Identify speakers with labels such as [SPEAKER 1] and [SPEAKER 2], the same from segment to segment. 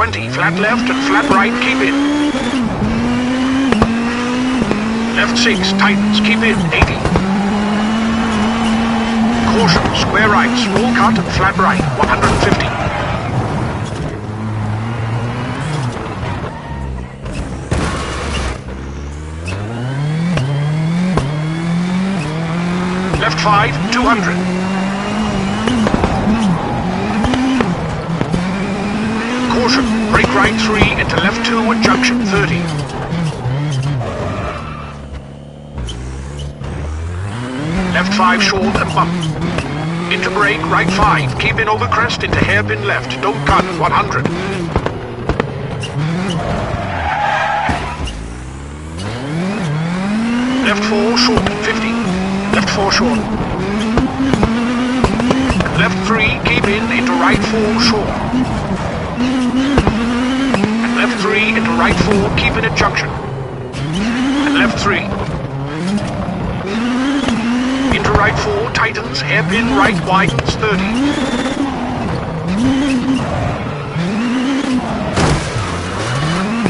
[SPEAKER 1] 20, flat left and flat right, keep in. Left 6, tightens, keep in, 80. Caution, square right, small cut and flat right, 150. Left 5, 200. Caution, brake right 3 into left 2 at junction 30. Left 5 short and bump. Into brake, right 5, keep in over crest into hairpin left, don't cut, 100. Left 4 short, 50. Left 4 short. Left 3, keep in into right 4 short. And left 3 into right 4, keep in at junction. And left 3. Into right 4, tightens, hairpin right widens, 30.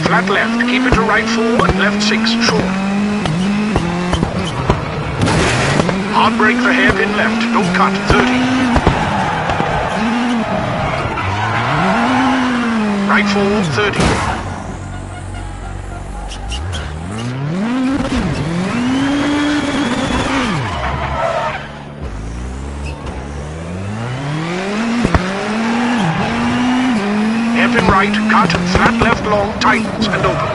[SPEAKER 1] Flat left, keep into right 4 and left 6 short. Hard brake for hairpin left, don't cut, 30. Right 4, 30. Hairpin right, cut, flat left long, tightens and open.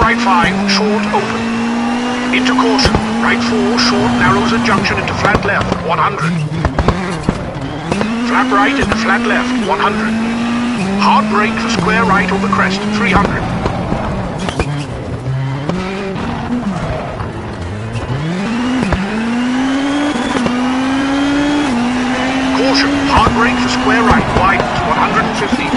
[SPEAKER 1] Right 5, short, open. Into caution. Right 4, short, narrows at junction into flat left, 100. Flat right into flat left, 100. Hard brake for square right over crest, 300. Caution, hard brake for square right, widens, 150.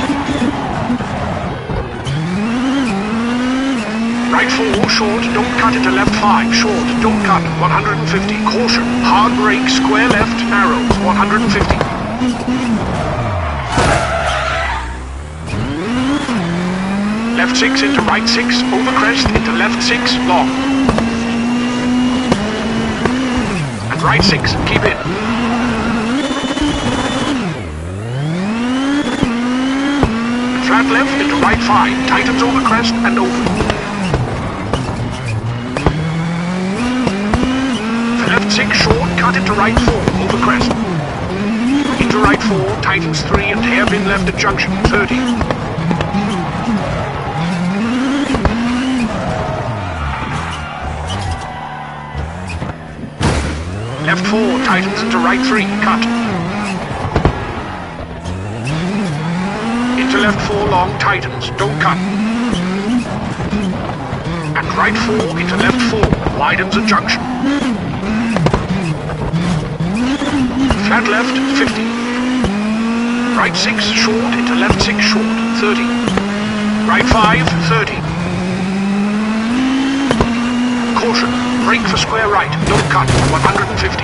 [SPEAKER 1] Right 4, short, don't cut into left 5, short, don't cut, 150, caution, hard brake, square left, narrows, 150. Left 6 into right 6, over crest, into left 6, long. And right 6, keep in. Flat left into right 5, tightens over crest and open. Left 6 short, cut into right 4, over crest. Into right 4, tightens 3 and hairpin left at junction, 30. Left 4, tightens into right 3, cut. Into left 4 long, tightens, don't cut. And right 4 into left 4, widens at junction. Flat left, 50. Right 6 short into left 6 short, 30. Right 5, 30. Caution, brake for square right, don't cut, 150.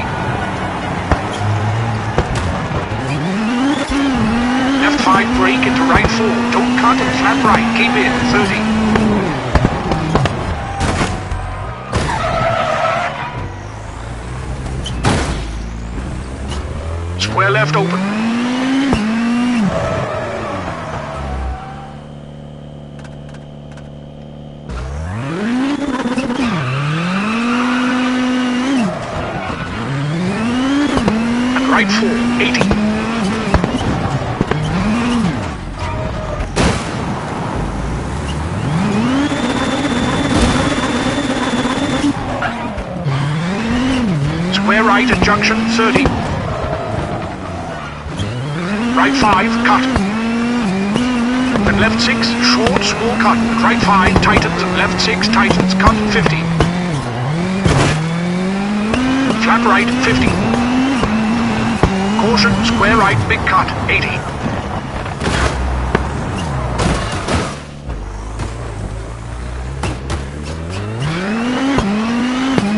[SPEAKER 1] Left 5 brake into right 4, don't cut and flat right, keep in, 30. Square left open. And right 4, 80. Square right at junction, 30. Right 5, cut. And left 6, short, small cut. Right 5, tightens, and left 6, tightens, cut, 50. Flat right, 50. Caution, square right, big cut, 80.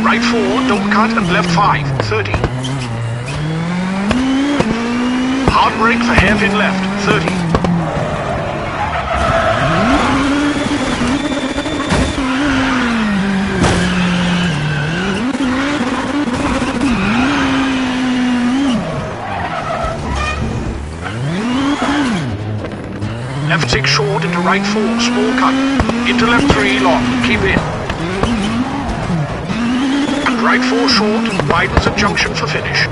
[SPEAKER 1] Right 4, don't cut, and left 5, 30. Hard brake for hairpin left, 30. Left 6 short into right 4, small cut. Into left 3 long, keep in. And right 4 short, widens at junction for finish.